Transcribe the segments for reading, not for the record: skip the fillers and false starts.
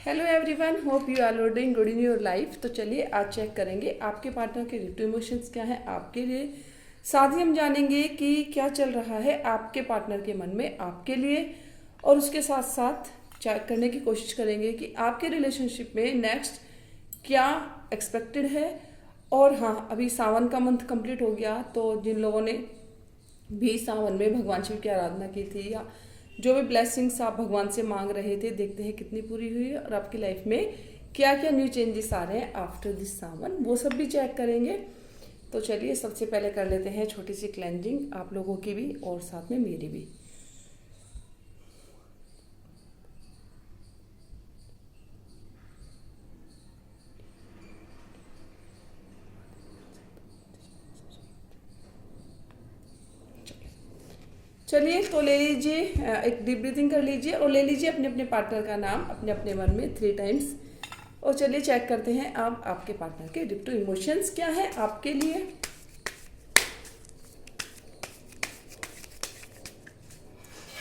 Hello everyone, hope you are doing good in your life. तो चलिए आज check करेंगे आपके पार्टनर के रिलेटिव इमोशंस क्या है आपके लिए। साथ ही हम जानेंगे कि क्या चल रहा है आपके पार्टनर के मन में आपके लिए, और उसके साथ साथ चेक करने की कोशिश करेंगे कि आपके रिलेशनशिप में नेक्स्ट क्या एक्सपेक्टेड है। और हाँ, अभी सावन का मंथ कंप्लीट हो गया, तो जिन लोगों ने भी सावन में भगवान शिव की आराधना की थी या जो भी ब्लेसिंग्स आप भगवान से मांग रहे थे, देखते हैं कितनी पूरी हुई है और आपकी लाइफ में क्या क्या न्यू चेंजेस आ रहे हैं आफ्टर दिस सावन, वो सब भी चेक करेंगे। तो चलिए सबसे पहले कर लेते हैं छोटी सी क्लेंजिंग, आप लोगों की भी और साथ में मेरी भी। चलिए तो ले लीजिए, एक डीप ब्रीथिंग कर लीजिए और ले लीजिए अपने अपने पार्टनर का नाम अपने अपने मन में 3 टाइम्स। और चलिए चेक करते हैं आप आपके पार्टनर के डिप्टो इमोशंस क्या है आपके लिए।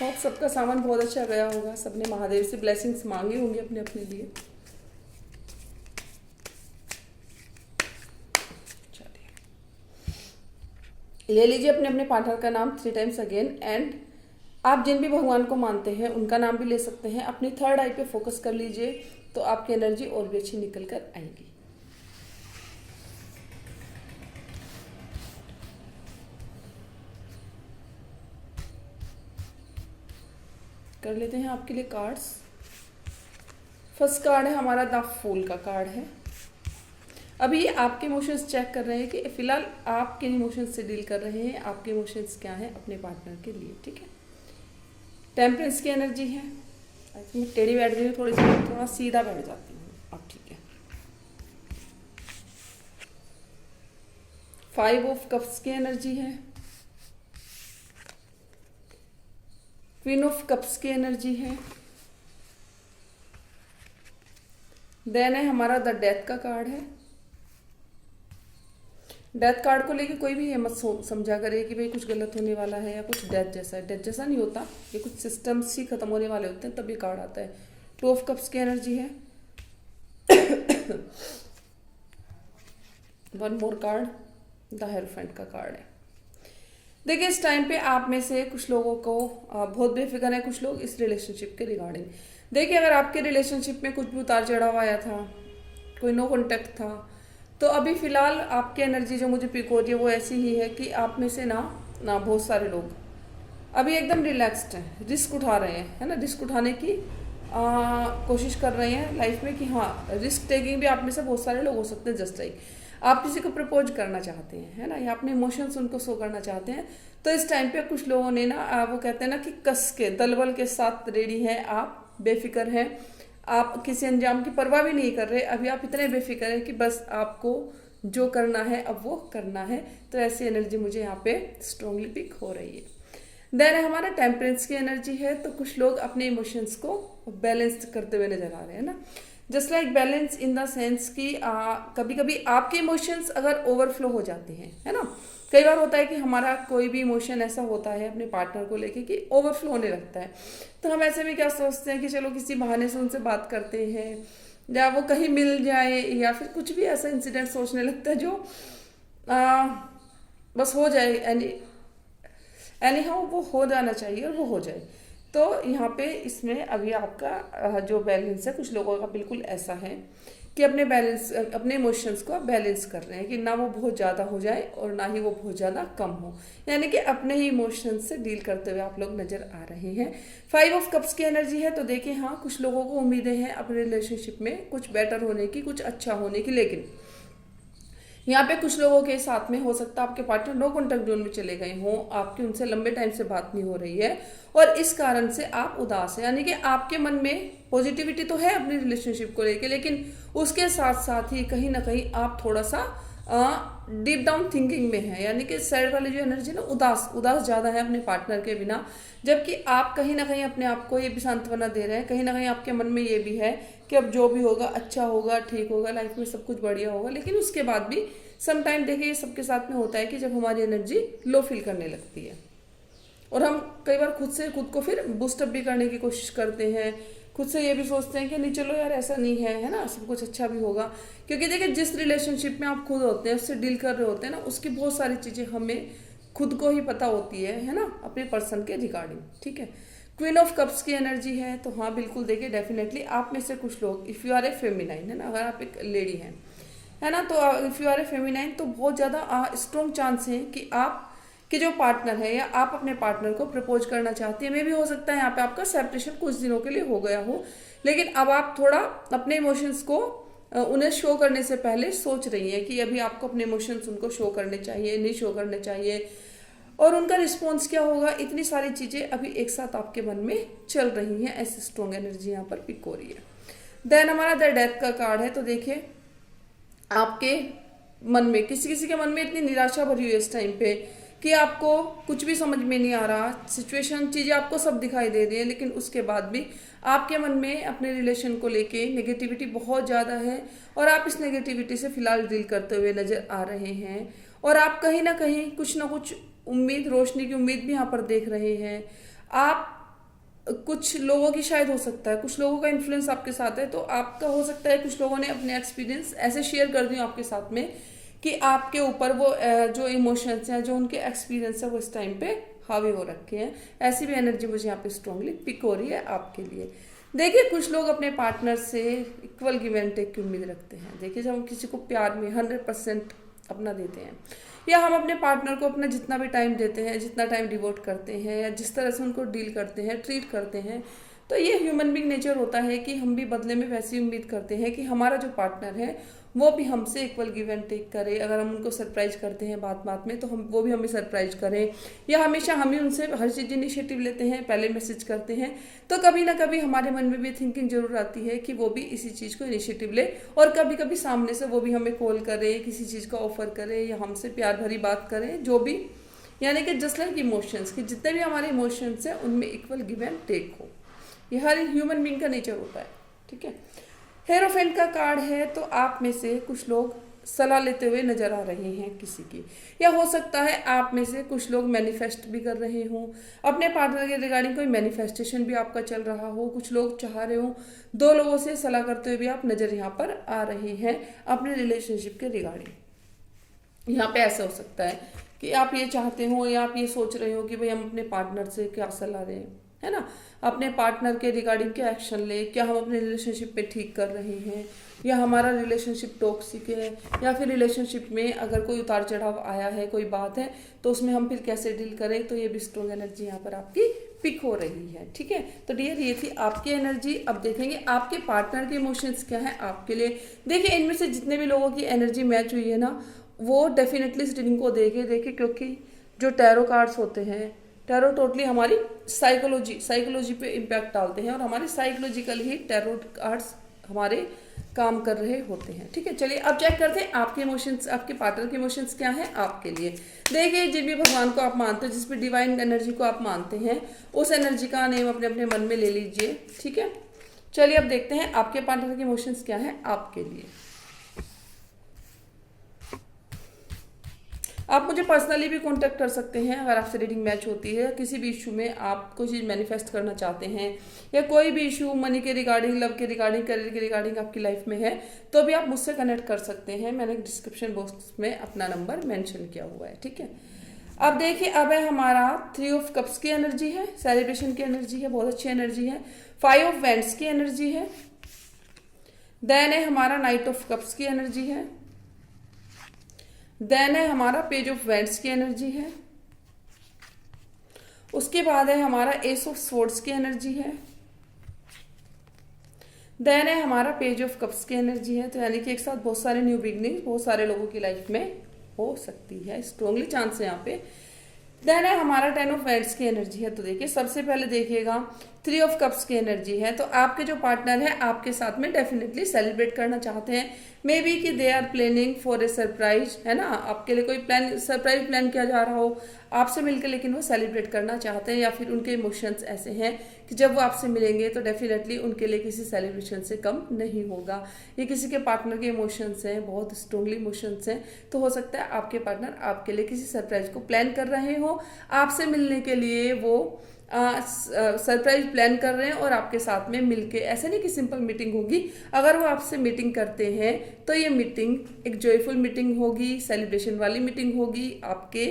होप सबका सामान बहुत अच्छा गया होगा, सबने महादेव से ब्लेसिंग्स मांगे होंगे अपने अपने लिए। ले लीजिए अपने अपने पार्टनर का नाम 3 टाइम्स अगेन। एंड आप जिन भी भगवान को मानते हैं उनका नाम भी ले सकते हैं। अपनी थर्ड आई पे फोकस कर लीजिए, तो आपकी एनर्जी और भी अच्छी निकल कर आएगी। कर लेते हैं आपके लिए कार्ड्स। फर्स्ट कार्ड है हमारा द फूल का कार्ड है। अभी आपके इमोशंस चेक कर रहे हैं कि फिलहाल आप किन इमोशंस से डील कर रहे हैं, आपके इमोशंस क्या हैं अपने पार्टनर के लिए। ठीक है, टेम्परेंस की एनर्जी है। मैं टेढ़ी बैठ रही हूँ, थोड़ा सीधा बैठ जाती हूँ अब। ठीक है, 5 ऑफ कप्स की एनर्जी है। क्वीन ऑफ कप्स की एनर्जी है। देन है हमारा द डेथ का कार्ड है। डेथ कार्ड को लेके कोई भी ये मत समझा करे कि भाई कुछ गलत होने वाला है या कुछ डेथ जैसा है। डेथ जैसा नहीं होता, ये कुछ सिस्टम्स ही खत्म होने वाले होते हैं तब ये कार्ड आता है। 2 ऑफ कप्स की एनर्जी है। 1 मोर कार्ड द हेरोफेंट का कार्ड है। देखिए इस टाइम पे आप में से कुछ लोगों को बहुत बेफिक्र है, कुछ लोग इस रिलेशनशिप के रिगार्डिंग। देखिए अगर आपके रिलेशनशिप में कुछ भी उतार चढ़ाव आया था, कोई नो कॉन्टेक्ट था, तो अभी फिलहाल आपकी एनर्जी जो मुझे पिक हो रही है वो ऐसी ही है कि आप में से ना बहुत सारे लोग अभी एकदम रिलैक्स्ड हैं, रिस्क उठा रहे हैं, है ना। रिस्क उठाने की कोशिश कर रहे हैं लाइफ में कि हाँ, रिस्क टेकिंग भी आप में से बहुत सारे लोग हो सकते हैं। जस्ट लाइक आप किसी को प्रपोज करना चाहते हैं, है ना, या अपने इमोशंस उनको शो करना चाहते हैं, तो इस टाइम पे कुछ लोगों ने ना वो कहते हैं ना कि कस के दलबल के साथ रेडी है, आप बेफिक्र हैं, आप किसी अंजाम की परवाह भी नहीं कर रहे। अभी आप इतने बेफिक्र हैं कि बस आपको जो करना है अब वो करना है। तो ऐसी एनर्जी मुझे यहाँ पे स्ट्रांगली पिक हो रही है। देन हमारा टेम्परेंस की एनर्जी है। तो कुछ लोग अपने इमोशंस को बैलेंस करते हुए नजर आ रहे हैं ना। Just like balance in the sense कि कभी कभी आपके इमोशंस अगर ओवरफ्लो हो जाते हैं, है ना। कई बार होता है कि हमारा कोई भी इमोशन ऐसा होता है अपने पार्टनर को लेके कि ओवरफ्लो होने लगता है। तो हम ऐसे में क्या सोचते हैं कि चलो किसी बहाने से उनसे बात करते हैं, या वो कहीं मिल जाए, या फिर कुछ भी ऐसा इंसिडेंट सोचने लगता है जो बस हो जाए, एनी हाउ वो हो जाना चाहिए और वो हो जाए। तो यहाँ पे इसमें अभी आपका जो बैलेंस है, कुछ लोगों का बिल्कुल ऐसा है कि अपने इमोशंस को आप बैलेंस कर रहे हैं कि ना वो बहुत ज़्यादा हो जाए और ना ही वो बहुत ज़्यादा कम हो, यानी कि अपने ही इमोशंस से डील करते हुए आप लोग नज़र आ रहे हैं। 5 ऑफ कप्स की एनर्जी है। तो देखिए हाँ, कुछ लोगों को उम्मीदें हैं अपने रिलेशनशिप में कुछ बेटर होने की, कुछ अच्छा होने की, लेकिन यहाँ पे कुछ लोगों के साथ में हो सकता है आपके पार्टनर नो कॉन्टेक्ट जोन में चले गए हों, आपकी उनसे लंबे टाइम से बात नहीं हो रही है और इस कारण से आप उदास हैं। यानी कि आपके मन में पॉजिटिविटी तो है अपनी रिलेशनशिप को लेके, लेकिन उसके साथ साथ ही कहीं ना कहीं आप थोड़ा सा डीप डाउन थिंकिंग में है, यानी कि सैड वाली जो एनर्जी ना, उदास ज़्यादा है अपने पार्टनर के बिना। जबकि आप कहीं ना कहीं अपने आप को ये भी सांत्वना दे रहे हैं, कहीं ना कहीं आपके मन में ये भी है कि अब जो भी होगा अच्छा होगा, ठीक होगा, लाइफ में सब कुछ बढ़िया होगा। लेकिन उसके बाद भी सम टाइम देखिए सबके साथ में होता है कि जब हमारी एनर्जी लो फील करने लगती है और हम कई बार खुद को फिर बूस्टअप भी करने की कोशिश करते हैं, खुद से ये भी सोचते हैं कि नहीं चलो यार ऐसा नहीं है ना, सब कुछ अच्छा भी होगा। क्योंकि देखिए जिस रिलेशनशिप में आप खुद होते हैं, उससे डील कर रहे होते हैं ना, उसकी बहुत सारी चीज़ें हमें खुद को ही पता होती है ना, अपने पर्सन के रिगार्डिंग। ठीक है, क्वीन ऑफ कप्स की एनर्जी है, तो हाँ बिल्कुल देखिए डेफिनेटली आप में से कुछ लोग, if you are a feminine, है ना, अगर आप एक लेडी हैं, है ना, तो if you are a feminine तो बहुत ज़्यादा स्ट्रॉन्ग चांस है कि आप कि जो पार्टनर है या आप अपने पार्टनर को प्रपोज करना चाहती है। मे भी हो सकता है यहाँ पे आपका सेपरेशन कुछ दिनों के लिए हो गया हो, लेकिन अब आप थोड़ा अपने इमोशंस को उन्हें शो करने से पहले सोच रही है कि अभी आपको अपने इमोशंस उनको शो करने चाहिए, नहीं शो करने चाहिए, और उनका रिस्पॉन्स क्या होगा। इतनी सारी चीज़ें अभी एक साथ आपके मन में चल रही हैं, ऐसी स्ट्रॉन्ग एनर्जी यहाँ पर पिक हो रही है। देन हमारा द डेथ का कार्ड है, तो देखिए आपके मन में, किसी किसी के मन में इतनी निराशा भरी हुई है इस टाइम पे कि आपको कुछ भी समझ में नहीं आ रहा, सिचुएशन चीज़ें आपको सब दिखाई दे रही है, लेकिन उसके बाद भी आपके मन में अपने रिलेशन को लेके नेगेटिविटी बहुत ज़्यादा है, और आप इस नेगेटिविटी से फिलहाल डील करते हुए नज़र आ रहे हैं। और आप कहीं ना कहीं कुछ ना कुछ उम्मीद, रोशनी की उम्मीद भी यहाँ पर देख रहे हैं। आप कुछ लोगों की शायद हो सकता है, कुछ लोगों का इन्फ्लुएंस आपके साथ है, तो आपका हो सकता है कुछ लोगों ने अपने एक्सपीरियंस ऐसे शेयर कर दिए आपके साथ में कि आपके ऊपर वो जो इमोशंस हैं, जो उनके एक्सपीरियंस है, वो इस टाइम पे हावी हो रखे हैं। ऐसी भी एनर्जी मुझे यहाँ पे स्ट्रांगली पिक हो रही है आपके लिए। देखिए कुछ लोग अपने पार्टनर से इक्वल गिव एंड टेक की उम्मीद रखते हैं। देखिए जब हम किसी को प्यार में 100% अपना देते हैं, या हम अपने पार्टनर को अपना जितना भी टाइम देते हैं, जितना टाइम डिवोट करते हैं, या जिस तरह से उनको डील करते हैं, ट्रीट करते हैं, तो ये ह्यूमन बीइंग नेचर होता है कि हम भी बदले में वैसी उम्मीद करते हैं कि हमारा जो पार्टनर है वो भी हमसे इक्वल गिव एंड टेक करे। अगर हम उनको सरप्राइज करते हैं बात बात में, तो हम वो भी हमें सरप्राइज करें, या हमेशा हम ही उनसे हर चीज़ इनिशिएटिव लेते हैं, पहले मैसेज करते हैं, तो कभी ना कभी हमारे मन में भी थिंकिंग जरूर आती है कि वो भी इसी चीज़ को इनिशिएटिव ले, और कभी कभी सामने से वो भी हमें कॉल करे, किसी चीज़ का ऑफर करे, या हमसे प्यार भरी बात करें, जो भी, यानी कि जस्ट लाइक इमोशंस कि जितने भी हमारे इमोशंस हैं उनमें इक्वल गिव एंड टेक हो। ये हर ह्यूमन बीइंग का नेचर होता है। ठीक है, हेरोफेंट का कार्ड है, तो आप में से कुछ लोग सलाह लेते हुए नजर आ रहे हैं किसी की, या हो सकता है आप में से कुछ लोग मैनिफेस्ट भी कर रहे हों अपने पार्टनर के रिगार्डिंग, कोई मैनिफेस्टेशन भी आपका चल रहा हो, कुछ लोग चाह रहे हो, दो लोगों से सलाह करते हुए भी आप नजर यहाँ पर आ रहे हैं अपने रिलेशनशिप के रिगार्डिंग। यहाँ पे ऐसा हो सकता है कि आप ये चाहते हो, या आप ये सोच रहे हो कि भाई हम अपने पार्टनर से क्या सलाह दें, है ना, अपने पार्टनर के रिगार्डिंग क्या एक्शन ले, क्या हम अपने रिलेशनशिप पे ठीक कर रहे हैं, या हमारा रिलेशनशिप टॉक्सिक है, या फिर रिलेशनशिप में अगर कोई उतार चढ़ाव आया है, कोई बात है, तो उसमें हम फिर कैसे डील करें। तो ये भी स्ट्रॉन्ग एनर्जी यहाँ पर आपकी पिक हो रही है। ठीक है, तो डियर ये थी आपकी एनर्जी। अब देखेंगे आपके पार्टनर के इमोशंस क्या है आपके लिए। देखिए इनमें से जितने भी लोगों की एनर्जी मैच हुई है ना, वो डेफिनेटली इस रीडिंग को देखे, क्योंकि जो टैरो कार्ड्स होते हैं, टैरो टोटली हमारी साइकोलॉजी पे इम्पैक्ट डालते हैं, और हमारी साइकोलॉजिकल ही टैरो कार्ड्स हमारे काम कर रहे होते हैं। ठीक है, चलिए अब चेक करते हैं आपके इमोशंस, आपके पार्टनर के इमोशंस क्या हैं आपके लिए। देखिए जिस भी भगवान को आप मानते हो, जिस भी डिवाइन एनर्जी को आप मानते हैं, उस एनर्जी का नेम अपने अपने मन में ले लीजिए। ठीक है, चलिए अब देखते हैं आपके पार्टनर के इमोशंस क्या हैं आपके लिए। आप मुझे पर्सनली भी कांटेक्ट कर सकते हैं अगर आपसे रीडिंग मैच होती है, किसी भी इशू में आप कोई चीज़ मैनिफेस्ट करना चाहते हैं, या कोई भी इशू मनी के रिगार्डिंग, लव के रिगार्डिंग, करियर के रिगार्डिंग आपकी लाइफ में है, तो भी आप मुझसे कनेक्ट कर सकते हैं। मैंने डिस्क्रिप्शन बॉक्स में अपना नंबर मेंशन किया हुआ है। ठीक है, अब देखिए अब है हमारा 3 ऑफ कप्स की एनर्जी है, सेलिब्रेशन की एनर्जी है, बहुत अच्छी एनर्जी है। 5 ऑफ वैंड्स की एनर्जी है। देन है हमारा नाइट ऑफ कप्स की एनर्जी है। देन है हमारा पेज ऑफ वैंड्स की एनर्जी है। उसके बाद है हमारा एस ऑफ स्वॉर्ड्स की एनर्जी है। देन है हमारा पेज ऑफ कप्स की एनर्जी है। तो यानी कि एक साथ बहुत सारे न्यू बिगनिंग बहुत सारे लोगों की लाइफ में हो सकती है, स्ट्रॉन्गली चांस है यहाँ पे। देन है हमारा 10 ऑफ वैंड्स की एनर्जी है। तो देखिए सबसे पहले देखिएगा 3 ऑफ कप्स की एनर्जी है, तो आपके जो पार्टनर है आपके साथ में डेफिनेटली सेलिब्रेट करना चाहते हैं। मे बी कि they are planning for a surprise, है ना, आपके लिए कोई सरप्राइज प्लान किया जा रहा हो आपसे मिलकर, लेकिन वो सेलिब्रेट करना चाहते हैं, या फिर उनके इमोशंस ऐसे हैं कि जब वो आपसे मिलेंगे तो डेफिनेटली उनके लिए किसी सेलिब्रेशन से कम नहीं होगा। ये किसी के पार्टनर के इमोशंस हैं, बहुत स्ट्रांगली इमोशंस हैं, तो हो सकता है आपके पार्टनर आपके लिए किसी सरप्राइज को प्लान कर रहे हो। आपसे मिलने के लिए वो सरप्राइज प्लान कर रहे हैं और आपके साथ में मिलके, ऐसा नहीं कि सिंपल मीटिंग होगी। अगर वो आपसे मीटिंग करते हैं तो ये मीटिंग एक जॉयफुल मीटिंग होगी, सेलिब्रेशन वाली मीटिंग होगी, आपके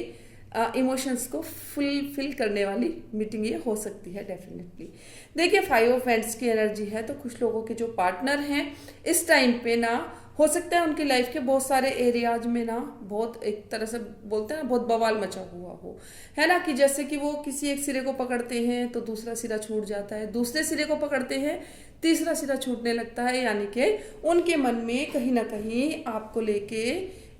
इमोशंस को फुलफिल करने वाली मीटिंग ये हो सकती है डेफिनेटली। देखिए 5 ऑफ हैंड्स की एनर्जी है, तो कुछ लोगों के जो पार्टनर हैं इस टाइम पे ना, हो सकता है उनकी लाइफ के बहुत सारे एरियाज में ना बहुत, एक तरह से बोलते हैं ना, बहुत बवाल मचा हुआ हो, है ना, कि जैसे कि वो किसी एक सिरे को पकड़ते हैं तो दूसरा सिरा छूट जाता है, दूसरे सिरे को पकड़ते हैं तीसरा सिरा छूटने लगता है, यानी कि उनके मन में कहीं ना कहीं आपको लेके,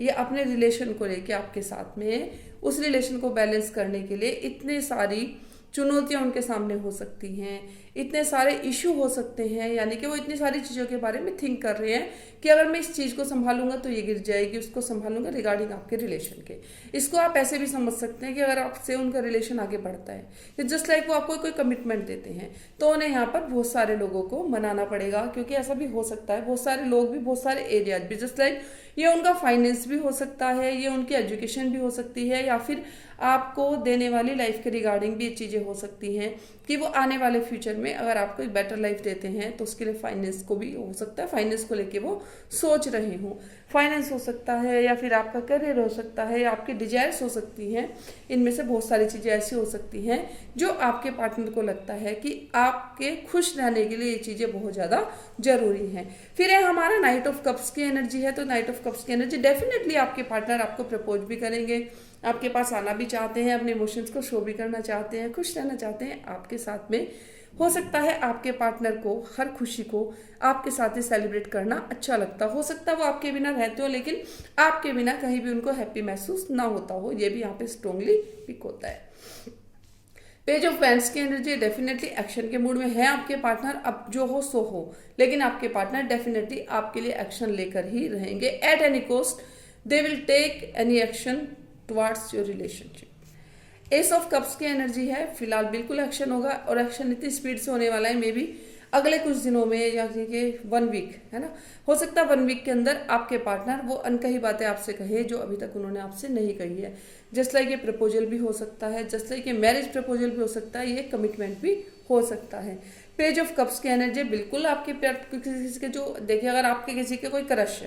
ये अपने रिलेशन को लेके आपके साथ में, उस रिलेशन को बैलेंस करने के लिए इतने सारी चुनौतियां उनके सामने हो सकती हैं, इतने सारे इशू हो सकते हैं, यानी कि वो इतनी सारी चीज़ों के बारे में थिंक कर रहे हैं कि अगर मैं इस चीज़ को संभालूंगा तो ये गिर जाएगी, उसको संभालूंगा रिगार्डिंग आपके रिलेशन के। इसको आप ऐसे भी समझ सकते हैं कि अगर आपसे उनका रिलेशन आगे बढ़ता है, जस्ट लाइक वो आपको कोई कमिटमेंट देते हैं, तो उन्हें यहाँ पर बहुत सारे लोगों को मनाना पड़ेगा, क्योंकि ऐसा भी हो सकता है बहुत सारे लोग भी, बहुत सारे एरियाज भी, जस्ट लाइक ये उनका फाइनेंस भी हो सकता है, ये उनकी एजुकेशन भी हो सकती है, या फिर आपको देने वाली लाइफ के रिगार्डिंग भी ये चीज़ें हो सकती हैं कि वो आने वाले फ्यूचर में अगर आपको एक बेटर लाइफ देते हैं तो उसके लिए फाइनेंस को भी हो सकता है, फाइनेंस को लेके वो सोच रहे हों। फाइनेंस हो सकता है, या फिर आपका करियर हो सकता है, या आपकी डिजायर्स हो सकती हैं। इनमें से बहुत सारी चीज़ें ऐसी हो सकती हैं जो आपके पार्टनर को लगता है कि आपके खुश रहने के लिए ये चीज़ें बहुत ज़्यादा जरूरी हैं। फिर है हमारा नाइट ऑफ कप्स की एनर्जी है, तो नाइट ऑफ कप्स की एनर्जी डेफिनेटली आपके पार्टनर आपको प्रपोज भी करेंगे, आपके पास आना भी चाहते हैं, अपने इमोशंस को शो भी करना चाहते हैं, खुश रहना चाहते हैं आपके साथ में। हो सकता है आपके पार्टनर को हर खुशी को आपके साथ ही सेलिब्रेट करना अच्छा लगता हो सकता है वो आपके बिना रहते हो, लेकिन आपके बिना कहीं भी उनको हैप्पी महसूस ना होता हो, ये भी यहाँ पे स्ट्रांगली पिक होता है। पेज ऑफ वैंड्स की एनर्जी डेफिनेटली एक्शन के मूड में है आपके पार्टनर, अब जो हो सो हो, लेकिन आपके पार्टनर डेफिनेटली आपके लिए एक्शन लेकर ही रहेंगे। At any cost they will take any action towards your relationship. Ace of cups की एनर्जी है, फिलहाल बिल्कुल एक्शन होगा, और एक्शन इतनी स्पीड से होने वाला है, मे बी अगले कुछ दिनों में, या कि 1 वीक, है ना, हो सकता है 1 वीक के अंदर आपके पार्टनर वो अनकही बातें आपसे कहे जो अभी तक उन्होंने आपसे नहीं कही है। जस्ट लाइक ये प्रपोजल भी हो सकता है, जस्ट लाइक ये मैरिज प्रपोजल भी हो सकता है, ये कमिटमेंट भी हो सकता है। पेज ऑफ कप्स की एनर्जी बिल्कुल आपके किसी के, जो देखिए अगर आपके किसी के कोई क्रश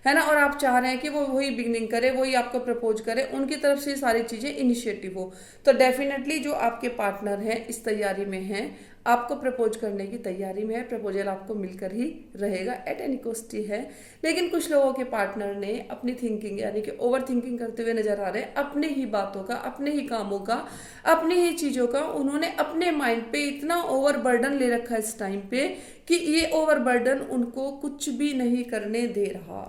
है ना, और आप चाह रहे हैं कि वो वही बिगनिंग करे, वही आपको प्रपोज करे, उनकी तरफ से सारी चीज़ें इनिशिएटिव हो, तो डेफिनेटली जो आपके पार्टनर हैं इस तैयारी में हैं, आपको प्रपोज करने की तैयारी में है, प्रपोजल आपको मिलकर ही रहेगा, एट एनी कॉस्ट ही है। लेकिन कुछ लोगों के पार्टनर ने अपनी थिंकिंग, यानी कि ओवर थिंकिंग करते हुए नजर आ रहे हैं, अपने ही बातों का, अपने ही कामों का, अपनी ही चीज़ों का, उन्होंने अपने माइंड पे इतना ओवर बर्डन ले रखा है इस टाइम पे कि ये ओवर बर्डन उनको कुछ भी नहीं करने दे रहा।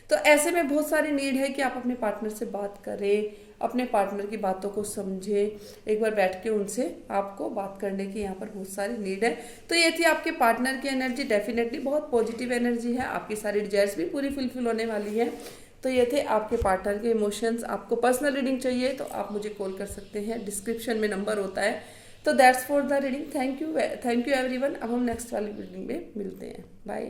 तो ऐसे में बहुत सारी नीड है कि आप अपने पार्टनर से बात करें, अपने पार्टनर की बातों को समझें, एक बार बैठ के उनसे आपको बात करने की यहाँ पर बहुत सारी नीड है। तो ये थी आपके पार्टनर की एनर्जी, डेफिनेटली बहुत पॉजिटिव एनर्जी है, आपकी सारी डिजायर्स भी पूरी फुलफिल होने वाली है। तो ये थे आपके पार्टनर के इमोशंस। आपको पर्सनल रीडिंग चाहिए तो आप मुझे कॉल कर सकते हैं, डिस्क्रिप्शन में नंबर होता है। तो that's for the reading. Thank you everyone. अब हम नेक्स्ट वाली रीडिंग में मिलते हैं। बाय।